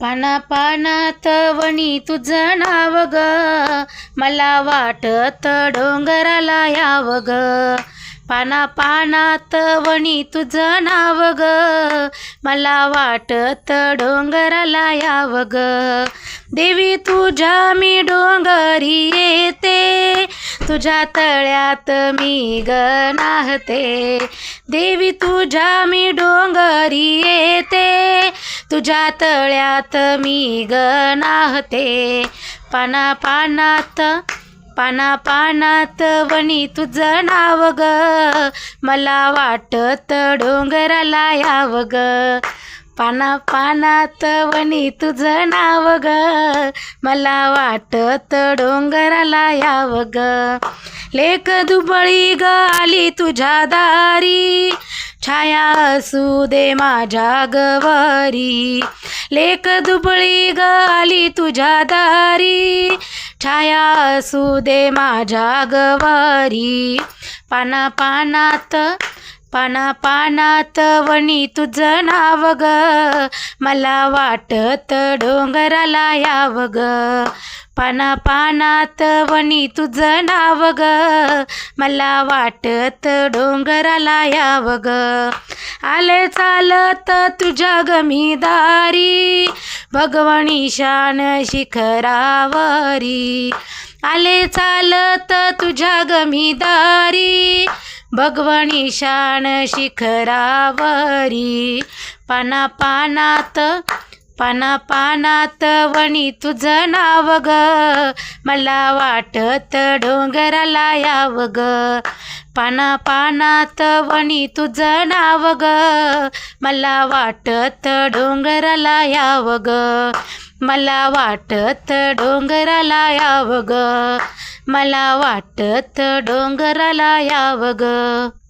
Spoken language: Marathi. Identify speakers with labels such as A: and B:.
A: पाना पानात वणी तुझं नाव ग, मला वाटत डोंगराला यावं ग. पाना पानात वणी तुझं नाव ग, मला वाटत डोंगराला यावं ग. देवी तुझ्या मी डोंगरी येते, तुझ्या तळ्यात मी ग नाहते. देवी तुझ्या मी डोंगरी येते, तुझ्या तळ्यात मी ग नाहते. पाना पानात पाना पानात वणी तुझं नाव ग, मला वाटत डोंगराला यावं ग. पाना पानात वणी तुझं नाव ग, मला वाटत डोंगराला यावं ग. लेक दुबळी ग आली तुझ्या दारी, छाया असू दे माझ्या गवारी. लेक दुबळी ग आली तुझ्या दारी, छाया असू दे माझ्या गवारी. पाना पानात पाना पानात वणी तुझं नाव ग, मला वाटत डोंगराला यावं ग. पाना पानात वणी तुझं नाव ग, मला वाटत डोंगराला यावं ग. आले चालत तुझ्या गमीदारी, भगवणी शान शिखरावरी. आले चालत तुझ्या गमीदारी, भगवणी शान शिखरावरी. पाना पानात पाना पानात वणी तुझं नाव ग, मला वाटत डोंगराला यावं ग. पाना पानात वणी तुझं नाव ग, मला वाटत डोंगराला यावं ग. मला वाटत डोंगराला यावं ग, मला वाटत डोंगराला यावं ग.